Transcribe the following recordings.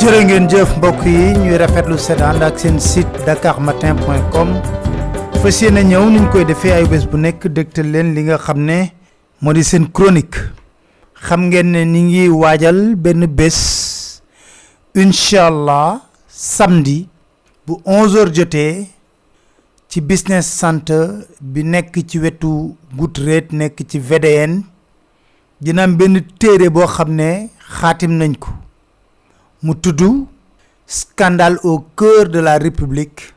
jërë ngeen jëf mbokk yi ñuy rafetlu seen ànd ak seen site dakarmatin.com fas yéene ñëw niñ koy defee ay bés bu nekk dégtal leen li nga xam ne moo di seen chronique xam ngeen ne ni ngi waajal benn bés inshallah samedi bu 11h jotee ci business center bi nekk ci wetu Goodreads nekk ci VDN dina am benn téere boo xam ne xaatim nañ ko mu tuddu scandale au cœur de la République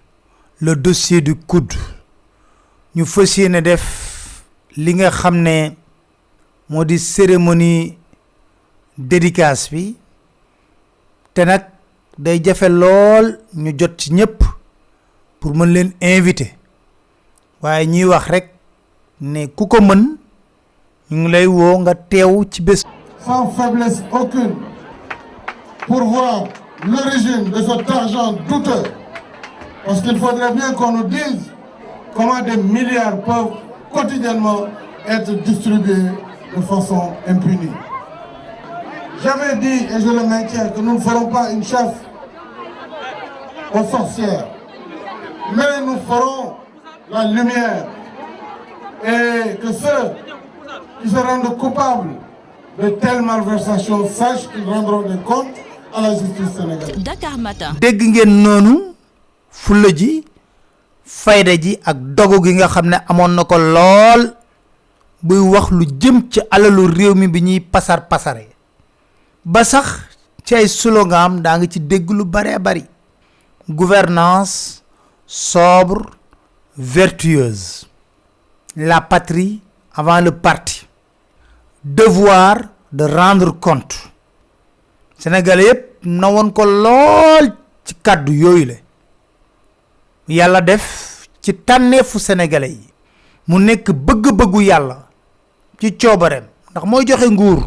le dossier du coude ñu fas yéene def li nga xam ne moo di cérémonie dédicace bi te nag day jafe lool ñu jot ci ñëpp pour mën leen invité waaye ñuy wax rek ne ku ko mën ñu ngi lay woo nga teew ci bés sans faiblesse aucune pour voir l'origine de cet argent douteux. Parce qu'il faudrait bien qu'on nous dise comment des milliards peuvent quotidiennement être distribués de façon impunie. J'avais dit, et je le maintiens, que nous ne ferons pas une chasse aux sorcières, mais nous ferons la lumière, et que ceux qui se rendent coupables de telles malversations sachent qu'ils rendront des comptes à la justice sénégalaise. Dakar Matin. dégg ngeen noonu fulla ji fayda ji ak dogu gi nga xam ne amoon na ko lool buy wax lu jëm ci alalu réew mi bi ñuy pasar pasare ba sax ci ay slogan daa nga ci dégg lu bare bari gouvernance sobre vertueuse la patrie avant le parti devoir de rendre compte Sénégalais yépp na won ko lool ci kaddu yooyu le yàlla def ci tànneefu Sénégalais yi mu nekk bëgg-bëggu yàlla ci coobareem ndax mooy joxe nguur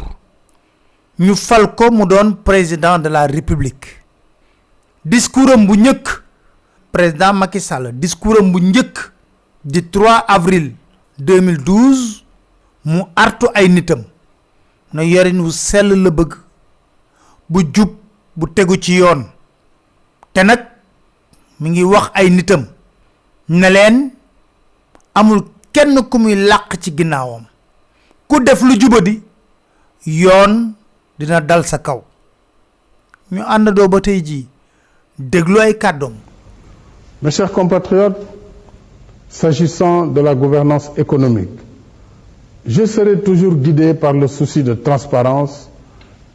ñu fal ko mu doon président de la République discours am bu njëkk président Macky Sall discours am bu njëkk di 3 avril 2012 mu artu ay nitam na yorin wu sell la bëgg bu jub bu tegu ci yoon te nag mi ngi wax ay nitam ne leen amul kenn ku muy làq ci ginnaawam ku def lu jubadi yoon dina dal sa kaw ñu àndandoo ba tey jii déglu ay kàddoom. Mes chers compatriotes, s'agissant de la gouvernance économique, je serai toujours guidé par le souci de transparence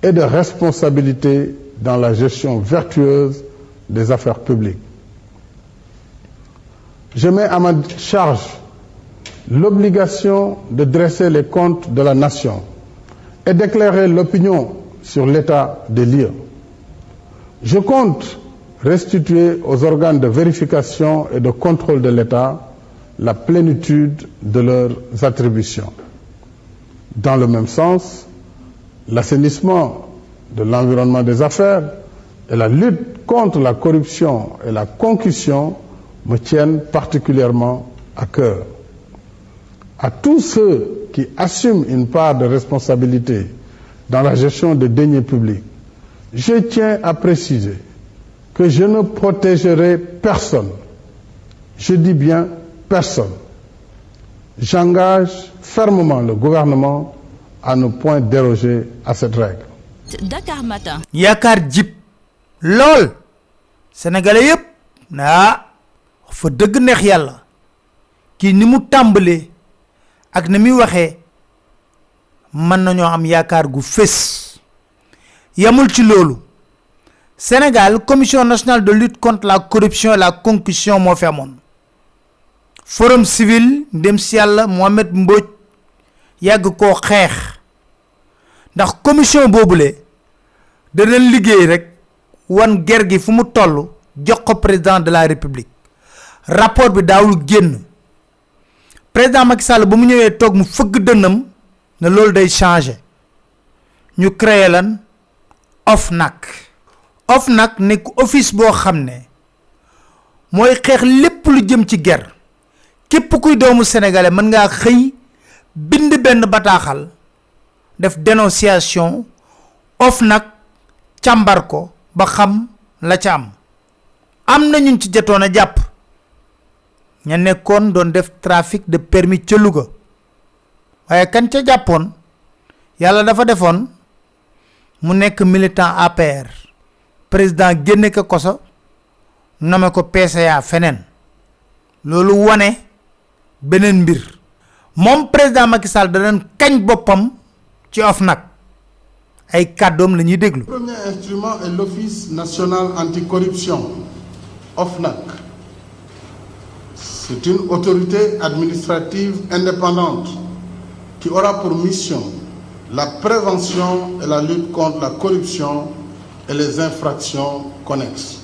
et de responsabilité dans la gestion vertueuse des affaires publiques. Je mets à ma charge l'obligation de dresser les comptes de la nation et d'éclairer l'opinion sur l'état des lieux. Je compte restituer aux organes de vérification et de contrôle de l'État la plénitude de leurs attributions. Dans le même sens, l'assainissement de l'environnement des affaires et la lutte contre la corruption et la concussion me tiennent particulièrement à cœur. À tous ceux qui assument une part de responsabilité dans la gestion des deniers publics, je tiens à préciser que je ne protégerai personne. Je dis bien personne. J'engage fermement le gouvernement à ne point déroger à cette règle. Dakar Matin. Yakar jib lol Sénégalais yépp na fa deug neex yalla ki ni mu tambalé ak ni mi waxé mën nañoo am yaakaar gu fés. Yamul ci loolu Sénégal commission nationale de lutte contre la corruption et la concussion moo fi amoon forum civil ndem si yàlla Mohamed Mbodj yàgg koo xeex ndax commission boobule dana liggéey rek wan ger gi fu mu toll jox ko président de la république rapport bi daawul génn président Macky Sall ba mu ñëwee toog mu fëgg dënnam ne loolu day changer ñu créé lan OFNAC nekk office boo xam ne mooy xeex lépp lu jëm ci ger képp kuy doomu sénégalais mën ngaa xëy bind benn bataaxal def dénonciation OFNAC càmbar ko ba xam la ca am na ñun ci jotoon a jàpp ña nekkoon doon def trafic de permis ca Louga waaye kan ca jàppoon yàlla dafa defoon mu nekk militant APR président génne ko koso nommé ko PCA feneen loolu wane beneen mbir moom président Macky Sall da doon kañ boppam ci OFNAC ay kàddoom la ñuy déglu. Le premier instrument est l'Office national anticorruption, OFNAC. C'est une autorité administrative indépendante qui aura pour mission la prévention et la lutte contre la corruption et les infractions connexes.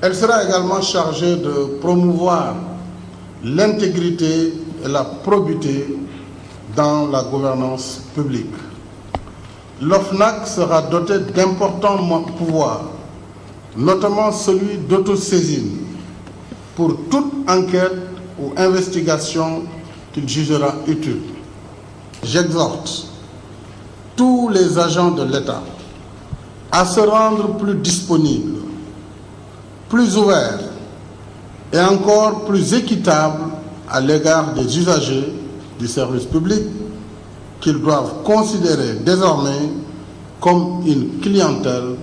Elle sera également chargée de promouvoir l'intégrité et la probité dans la gouvernance publique. L'OFNAC sera doté d'importants pouvoirs, notamment celui d'autosaisine pour toute enquête ou investigation qu'il jugera utile. J'exhorte tous les agents de l'État à se rendre plus disponibles, plus ouverts et encore plus équitables à l'égard des usagers du service public qu'ils doivent considérer désormais comme une clientèle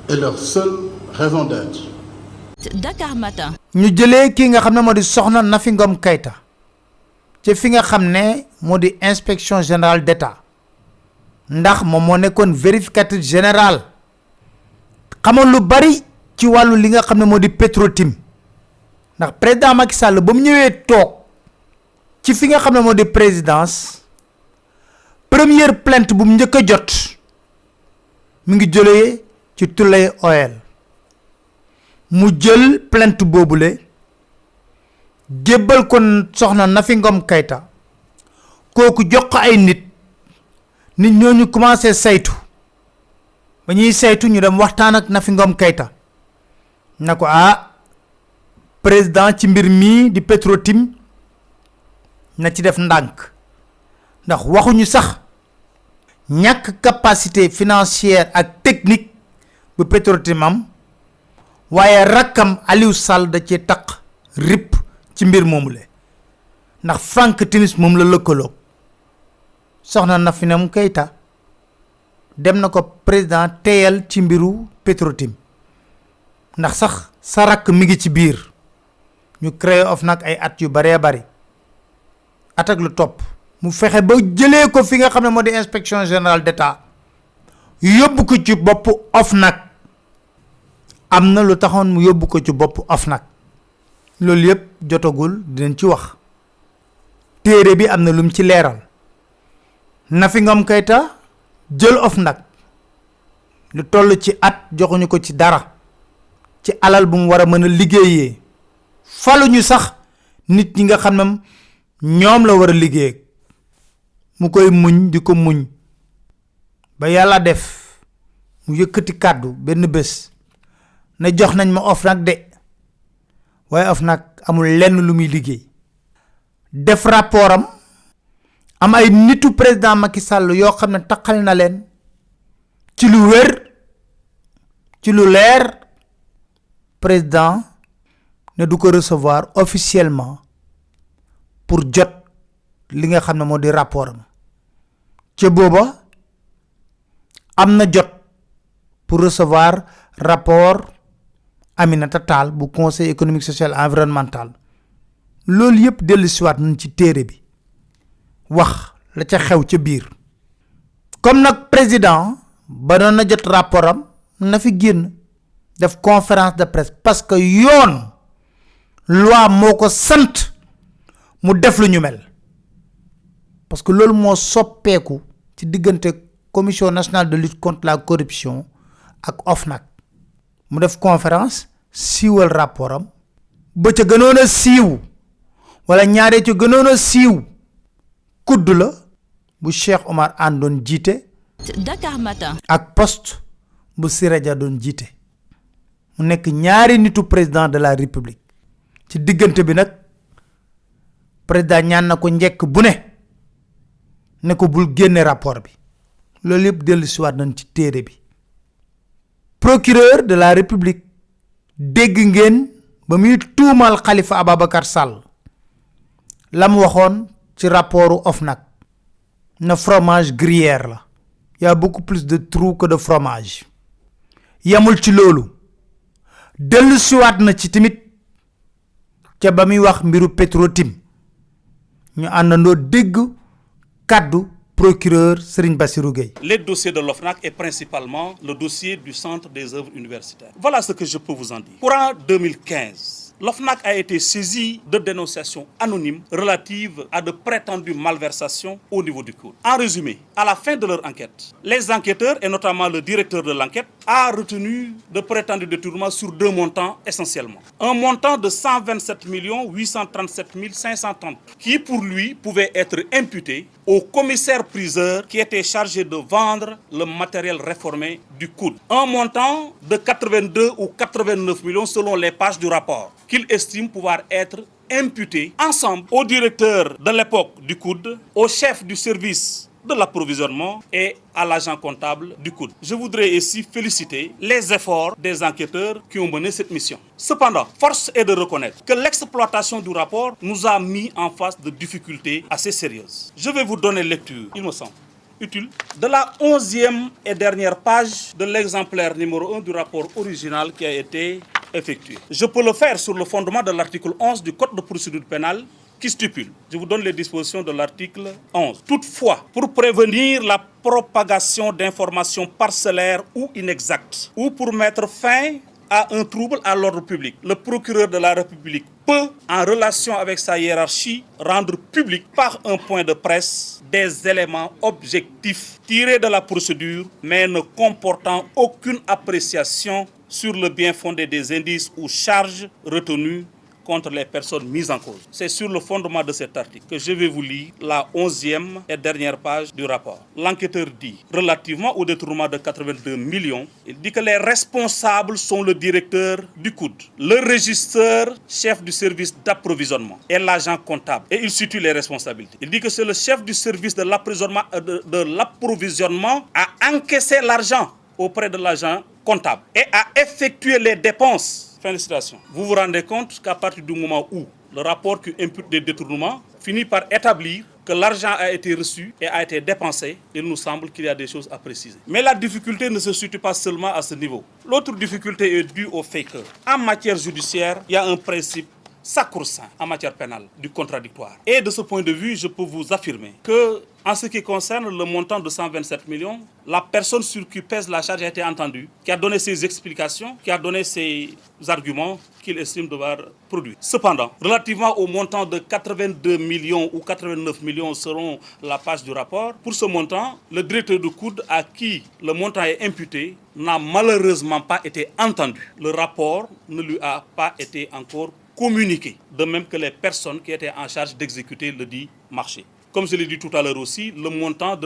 et leur seule raison d'être. Dakar Matin. ñu jëlee ki nga xam ne moo di soxna Nafi Ngom Keïta ci fi nga xam ne moo di inspection générale d'État ndax moom moo nekkoon vérificateur général xamoon lu bari ci wàllu li nga xam ne moo di Petro-Tim ndax président Macky Sall ba mu ñëwee toog ci fi nga xam ne moo di présidence première plainte bu mu njëkk a jot mi ngi jëlee ci Tullow Oil mu jël plainte boobule jébbal ko soxna Nafi Ngom Keïta kooku jox ko ay nit ñooñu commencé saytu ba ñuy saytu ñu dem waxtaan ak Nafi Ngom Keïta na ko président ci mbir mii di Petro-Tim na ci def ndànk ndax waxuñu sax ñàkk capacité financière ak technique bu Petro-Tim am waaye rakkam Aliou Sall da cee taq rip ci mbir moomule ndax Frank Timis moom la lëkkaloo soxna Nafi Ngom Keïta dem na ko président teyal ci mbiru Petro-Tim ndax sax sa rakk mi ngi ci biir ñu créé OFNAC ay at yu baree bari at ak lu topp mu fexe ba jëlee ko fi nga xam ne moo di inspection générale d'État yóbbu ko ci bopp OFNAC am na lu taxoon mu yóbbu ko ci bopp OFNAC loolu yëpp jotagul dinañ ci wax téere bi am na lum ci leeral Nafi Ngom Keïta jël OFNAC lu toll ci at joxuñu ko ci dara ci alal bu mu war a mën a liggéeyee faluñu sax nit ñi nga xam ne ñoom la war a liggéey mu koy muñ di ko muñ ba yàlla def mu yëkkati kàddu benn bés ne jox nañ ma OFNAC de waaye OFNAC amul lenn lu muy liggéey def rapport am ay nitu président Macky Sall yoo xam ne taqal na leen ci lu wér ci lu leer président ne du ko recevoir officiellement pour jot li nga xam ne moo di rapport am ca booba am na jot pour recevoir rapport Aminata Tall bu conseil économique social environnemental loolu yëpp dellu siwaat nañ ci téere bi wax la ca xew ca biir comme nag président ba doon na jot rapport am na fi génn def conférence de presse parce que yoon loi moo ko sant mu def lu ñu mel parce que loolu moo soppeeku ci diggante commission nationale de lutte contre la corruption ak OFNAC mu def conférence siiwal rapport am ba ca gënoon a siiw wala ñaaree ca gënoon a siiw kudd la bu Cheikh Omar Anne doon jiite Dakar Matin. ak poste bu Siré Dia doon jiite mu nekk ñaari nitu président de la république ci diggante bi nag président ñaan na ko njëkk bu ne ko bul génne rapport bi loolu yëpp dellu siwaat nañ ci téere bi procureur de la république dégg ngeen ba muy tuumal Khalifa Ababacar Sall la mu waxoon ci rapportu OFNAC na fromage gruyère la y a beaucoup plus de trous que de fromage yamul ci loolu dellu siwaat na ci tamit ca ba muy wax mbiru Petro-Tim ñu àndandoo dégg kaddu procureur Serigne Bassirou Gueye. Les dossiers de l'OFNAC et principalement le dossier du Centre des œuvres universitaires. Voilà ce que je peux vous en dire. Courant 2015, l'OFNAC a été saisi de dénonciations anonymes relatives à de prétendues malversations au niveau du COUD. En résumé, à la fin de leur enquête, les enquêteurs et notamment le directeur de l'enquête a retenu de prétendus détournements sur deux montants essentiellement. Un montant de 127 837 530 qui pour lui pouvait être imputé au commissaire-priseur qui était chargé de vendre le matériel réformé du COUD. Un montant de 82 ou 89 millions selon les pages du rapport qu'il estime pouvoir être imputé ensemble au directeur de l'époque du COUD, au chef du service de l'approvisionnement et à l'agent comptable du COUD. Je voudrais ici féliciter les efforts des enquêteurs qui ont mené cette mission. Cependant, force est de reconnaître que l'exploitation du rapport nous a mis en face de difficultés assez sérieuses. Je vais vous donner lecture, il me semble utile, de la 11e et dernière page de l'exemplaire numéro 1 du rapport original qui a été effectué. Je peux le faire sur le fondement de l'article 11 du Code de procédure pénale qui stipule, je vous donne les dispositions de l'article 11. Toutefois, pour prévenir la propagation d'informations parcellaires ou inexactes, ou pour mettre fin à un trouble à l'ordre public, le procureur de la République peut, en relation avec sa hiérarchie, rendre public par un point de presse des éléments objectifs tirés de la procédure, mais ne comportant aucune appréciation sur le bien fondé des indices ou charges retenus contre les personnes mises en cause. C'est sur le fondement de cet article que je vais vous lire la 11e et dernière page du rapport. L'enquêteur dit, relativement au détournement de 82 millions, il dit que les responsables sont le directeur du COUD, le régisseur, chef du service d'approvisionnement et l'agent comptable. Et il situe les responsabilités. Il dit que c'est le chef du service de l'approvisionnement à encaisser l'argent auprès de l'agent comptable et à effectuer les dépenses. Fin de citation. Vous vous rendez compte qu'à partir du moment où le rapport qui impute des détournements finit par établir que l'argent a été reçu et a été dépensé, il nous semble qu'il y a des choses à préciser. Mais la difficulté ne se situe pas seulement à ce niveau. L'autre difficulté est due au fait que, en matière judiciaire, il y a un principe sacro-saint en matière pénale du contradictoire. Et de ce point de vue, je peux vous affirmer que, en ce qui concerne le montant de 127 millions, la personne sur qui pèse la charge a été entendue, qui a donné ses explications, qui a donné ses arguments qu'il estime devoir produire. Cependant, relativement au montant de 82 millions ou 89 millions selon la page du rapport, pour ce montant, le directeur du COUD à qui le montant est imputé n'a malheureusement pas été entendu. Le rapport ne lui a pas été encore communiqué, de même que les personnes qui étaient en charge d'exécuter le dit marché. Comme je l'ai dit tout à l'heure aussi, le montant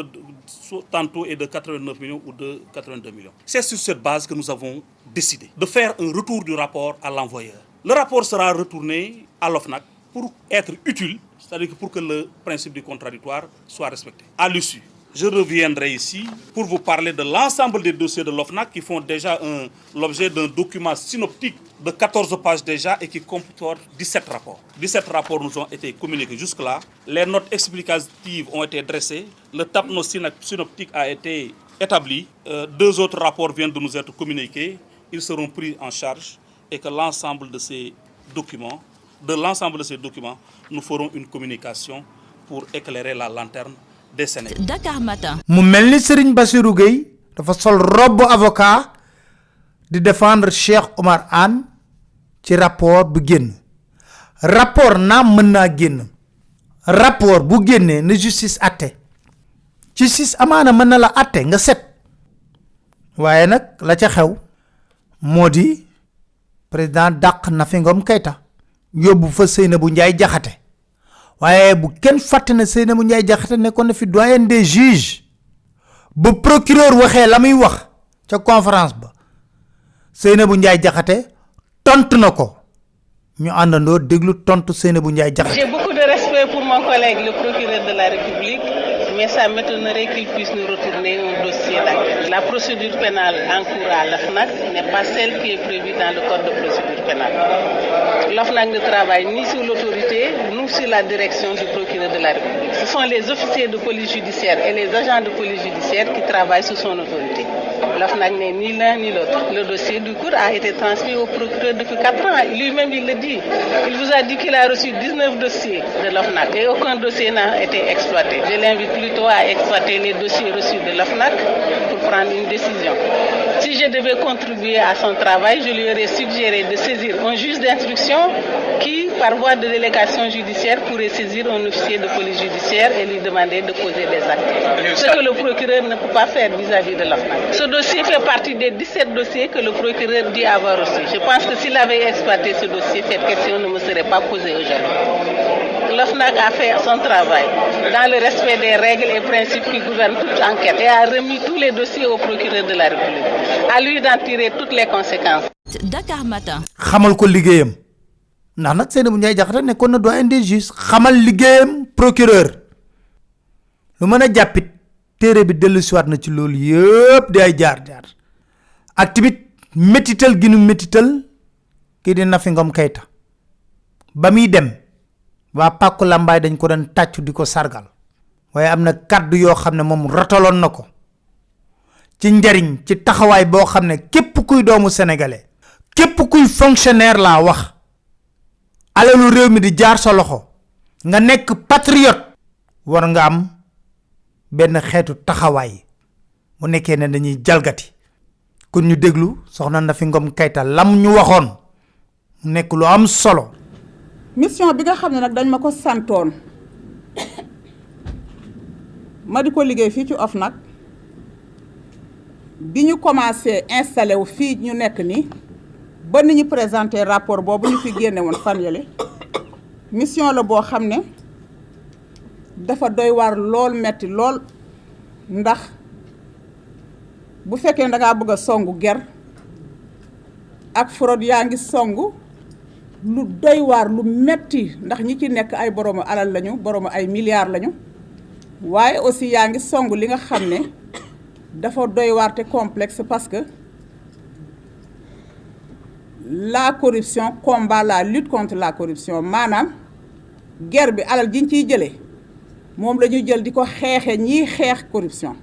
tantôt est de 89 millions ou de 82 millions. C'est sur cette base que nous avons décidé de faire un retour du rapport à l'envoyeur. Le rapport sera retourné à l'OFNAC pour être utile, c'est-à-dire pour que le principe du contradictoire soit respecté. À l'issue, je reviendrai ici pour vous parler de l'ensemble des dossiers de l'OFNAC qui font déjà l'objet d'un document synoptique de 14 pages déjà et qui comporte 17 rapports. 17 rapports nous ont été communiqués jusque-là. Les notes explicatives ont été dressées. Le tableau synoptique a été établi. 2 autres rapports viennent de nous être communiqués. Ils seront pris en charge et que l'ensemble de ces documents, nous ferons une communication pour éclairer la lanterne des Sénégalais. Dakar Matin. mu mel ni Serigne Bassirou Gueye dafa sol robe avocat di défendre Cheikh Omar Anne ci rapport bu génn rapport naam mën naa génn rapport bu génnee na justice atte ci amaana mën na la atte nga set waaye nag la ca xew moo di président dàq Nafi Ngom Keïta yóbbu fa Seynabou Ndiaye Diakhaté waaye bu kenn fàtte ne Seynabou Ndiaye Diakhaté nekkoon na fi doyen des juges ba procureur waxee la muy wax ca conférence ba Seynabou Ndiaye Diakhaté tontu na ko ñu àndandoo déglu tontu Seynabou Ndiaye Diakhaté. J'ai beaucoup de respect pour mon collègue le procureur de la République, mais ça m'étonnerait qu'il puisse nous retourner un dossier d'enquête. La procédure pénale en cours à l'OFNAC n'est pas celle qui est prévue dans le code de procédure pénale. L'OFNAC ne travaille ni sous l'autorité, ni sous la direction du procureur de la République. Ce sont les officiers de police judiciaire et les agents de police judiciaire qui travaillent sous son autorité. L'OFNAC n'est ni l'un ni l'autre. Le dossier du cours a été transmis au procureur depuis 4 ans. Lui-même, il le dit. Il vous a dit qu'il a reçu 19 dossiers de l'OFNAC et aucun dossier n'a été exploité. Je l'invite plutôt à exploiter les dossiers reçus de l'OFNAC pour prendre une décision. Si je devais contribuer à son travail, je lui aurais suggéré de saisir un juge d'instruction qui, par voie de délégation judiciaire, pourrait saisir un officier de police judiciaire et lui demander de poser des actes. Ce que le procureur ne peut pas faire vis-à-vis de l'OFNAC. Ce dossier fait partie des 17 dossiers que le procureur dit avoir reçus. Je pense que s'il avait exploité ce dossier, cette question ne me serait pas posée aujourd'hui. L'OFNAC a fait son travail dans le respect des règles et principes qui gouvernent toute enquête et a remis tous les dossiers au procureur de la République. À lui d'en tirer toutes les conséquences. Dakar Matin. xamal ko liggéeyam ndax nag Seynabou Ndiaye Diakhaté nekkoon na doyen des juges xamal liggéeyam procureur lu mën a jàppit téere bi dellusiwaat na ci loolu yëpp di ay jaar-jaar ak tamit métital gi nu métital kii di Nafi Ngom Keïta ba muy dem waa Pàkku Lambaay dañ ko doon tàccu di ko sargal waaye am na kàddu yoo xam ne moom rotaloon na ko ci njariñ ci taxawaay boo xam ne képp kuy doomu sénégalais képp kuy fonctionnaire laa wax alalu réew mi di jaar sa loxo nga nekk patriote war nga am benn xeetu taxawaay mu nekkee ne dañuy jalgati kon ñu déglu soxna Nafi Ngom Keïta lam ñu waxoon mu nekk lu am solo. mission bi nga xam ne nag dañ ma ko santoon ma di ko liggéey fii ci OFNAC bi ñu commencé installé wu fii ñu nekk nii ba ni ñu présenté rapport boobu ñu fi génne woon fan yële mission la boo xam ne dafa doy waar lool metti lool ndax bu fekkee da ngaa bëgg a songu ger ak fraude yaa ngi songu lu doy waar lu metti ndax ñi ci nekk ay boroomu alal lañu boroomu ay milliards lañu waaye aussi yaa ngi songu li nga xam ne dafa doy waar te complexe parce que la corruption combat la lutte contre la corruption maanaam guerre bi alal jiñ ciy jëlee moom la ñuy jël di ko xeexe ñiy xeex corruption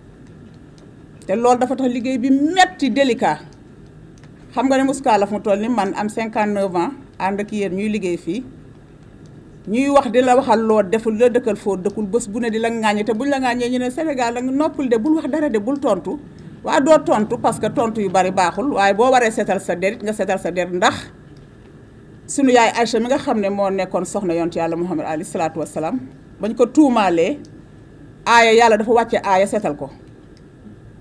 te loolu dafa tax liggéey bi metti délicat xam nga ne Mouska la fu mu toll ni man am 59 ans ànd ak yéen ñuy liggéey fii ñuy wax di la waxal loo deful la dëkkal foo dëkkul bés bu ne di la ŋàññi te buñ la ŋàññee ñu ne Sénégal la nga noppul de bul wax dara de bul tontu waa doo tontu parce que tontu yu bari baaxul waaye boo waree seetal sa der it nga seetal sa der ndax sunu yaay Aïcha mi nga xam ne moo nekkoon soxna yonent yàlla Muhammad alayhi salaatu wassalaam bañ ko tuumaalee aaya yàlla dafa wàcce aaya seetal ko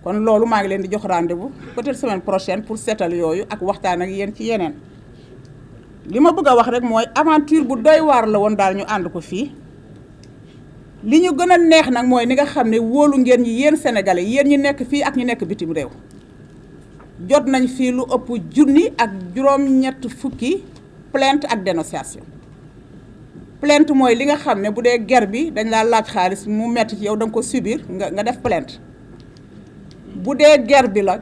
kon loolu maa ngi leen di jox rendez-vous peut-être semaine prochaine pour seetal yooyu ak waxtaan ak yéen ci yeneen li ma bëgg a wax rek mooy aventure bu doy waar la woon daal ñu ànd ko fii li ñu gën a neex nag mooy ni nga xam ne wóolu ngeen ñi yéen sénégalais yéen ñi nekk fii ak ñi nekk bitim réew jot nañ fii lu ëpp junni ak juróom-ñett fukki plainte ak dénonciation plainte mooy li nga xam ne bu dee guerre bi dañ laa laaj xaalis mu metti ci yow da nga ko subir nga def plainte bu dee guerre bi la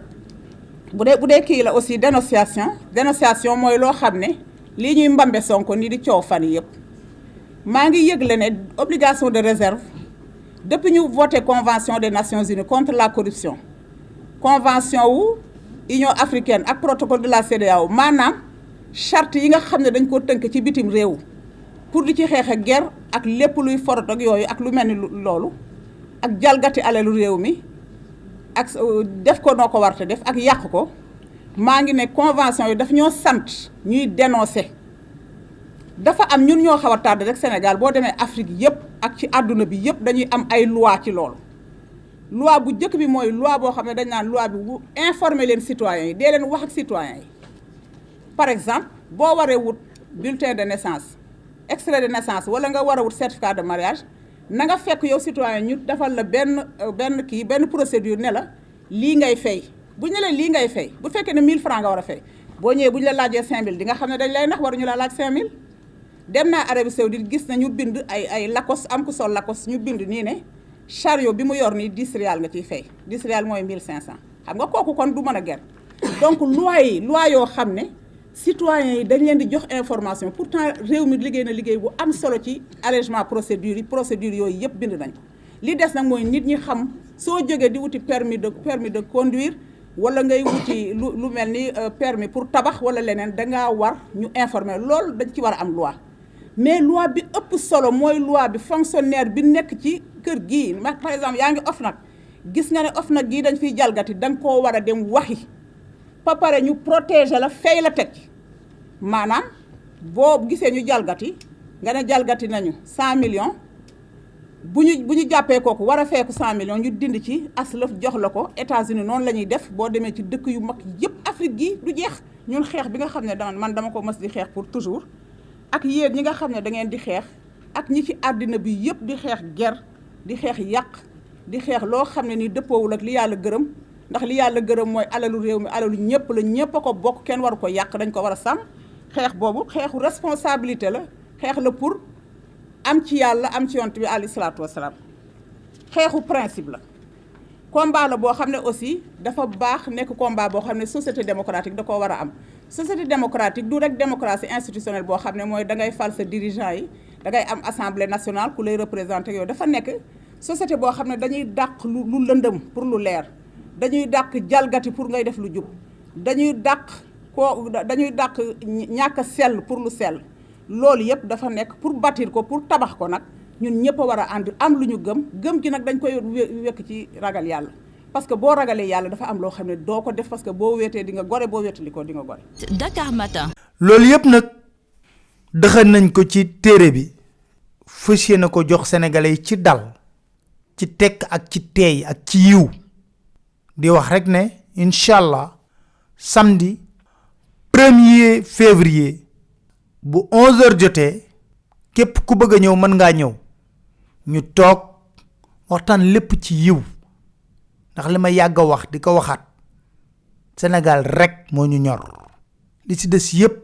bu dee kii la aussi dénonciation mooy loo xam ne lii ñuy mbambe Sonko nii di coow fan yi yëpp maa ngi yëgle ne obligation de réserve depuis ñu voté convention des Nations Unies contre la corruption convention wu Union africaine ak protocole de la CEDEAO maanaam charte yi nga xam ne dañ ko tënk ci bitim réew pour di ci xeex ak guerre ak lépp luy forot ak yooyu ak lu mel ni loolu ak jalgati alalu réew mi ak def ko noo ko war te def ak yàq ko maa ngi ne convention yi daf ñoo sant ñuy dénoncer dafa am ñun ñoo xaw a tardé rek Sénégal boo demee Afrique yëpp ak ci àdduna bi yëpp dañuy am ay loi ci loolu loi bu njëkk bi mooy loi boo xam ne dañ naan loi bi bu informer leen citoyens yi dee leen wax ak citoyens yi par exemple boo waree wut bulletin de naissance extrait de naissance wala nga war a wut certificat de mariage na nga fekk yow citoyen ñu defal la benn procédure ne la lii ngay fay bu ñu la lii ngay fay bu fekkee ne 1000 francs nga war a fay boo ñëwee bu ñu la laajee 5000 di nga xam ne dañ lay nax waruñu la laaj 5000 dem naa Arabie Saoudite gis na ñu bind ay Lacoste am ku sol Lacoste ñu bind nii ne chariot bi mu yor nii 10 rial nga ciy fay 10 rial mooy 1500 xam nga kooku kon du mën a ger donc loi yoo xam ne citoyens yi dañ leen di jox information pourtant réew mi liggéey na liggéey bu am solo ci allègement procédure yooyu yëpp bind nañ ko li des nag mooy nit ñi xam soo jógee di wuti permis de conduire wala ngay wuti lu mel ni permis pour tabax wala leneen dangaa war ñu informer loolu dañ ci war a am loi mais loi bi ëpp solo mooy loi bi fonctionnaire bi nekk ci kër gii par exemple yaa ngi OFNAC gis nga ne OFNAC gii dañ fiy jalgati da nga koo war a dem waxi ba pare ñu protéger la fay la teg maanaam boo gisee ñu jalgati nga ne jalgati nañu 100 millions bu ñu jàppee kooku war a feeku 100 millions ñu dind ci aslëf jox la ko États-Unis noonu la ñuy def boo demee ci dëkk yu mag yëpp Afrique gi du jeex ñun xeex bi nga xam ne dama ko mës di xeex pour toujours ak yéen ñi nga xam ne da ngeen di xeex ak ñi ci àddina bi yëpp di xeex guerre di xeex yàq di xeex loo xam ne ni dëppoowul ak li yàlla gërëm ndax li yàlla gërëm mooy alalu réew mi alalu ñëpp la ñëpp a ko bokk kenn waru ko yàq dañ ko war a sàmm xeex boobu xeexu responsabilité la xeex la pour am ci yàlla am ci yonent bi alayhi salaatu wasalaam xeexu principe la combat la boo xam ne aussi dafa baax nekk combat boo xam ne société démocratique da koo war a am société démocratique du rek démocratie institutionnelle boo xam ne mooy da ngay fal sa dirigeant yi da ngay am assemblée nationale ku lay représenté yooyu dafa nekk société boo xam ne dañuy dàq lu lëndëm pour lu leer dañuy dàq jalgati pour ngay def lu jub dañuy dàq ñàkk a sell pour lu sell loolu yëpp dafa nekk pour bâtir ko pour tabax ko nag ñun ñëpp a war a ànd am lu ñu gëm gi nag dañ koy wekk ci ragal yàlla parce que boo ragalee yàlla dafa am loo xam ne doo ko def parce que boo wéetee di nga gore boo wéetali ko di nga gore. Dakar Matin. loolu yëpp nag dëxën nañ ko ci téere bi fas yéene ko jox sénégalais yi ci dal ci tekk ak ci teey ak ci yiw di wax rek ne incha allah samedi 1er février bu 11h jotee képp ku bëgg a ñëw mën ngaa ñëw ñu toog waxtaan lépp ci yiw ndax li ma yàgg a wax di ko waxaat Sénégal rek moo ñu ñor li ci des yépp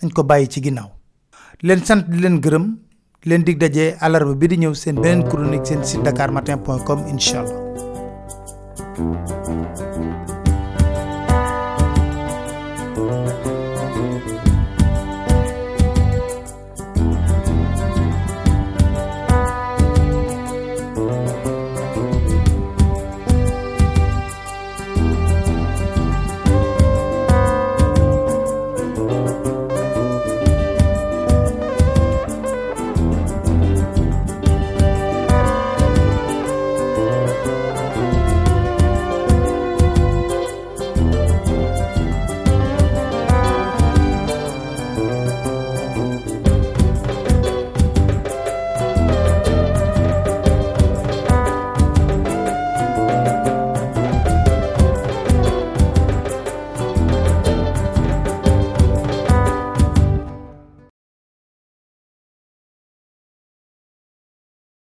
nañ ko bàyyi ci ginnaaw leen sant di leen gërëm leen dig daje àllarba bi di ñëw seen beneen chronique seen site dakarmatin.com incha allah.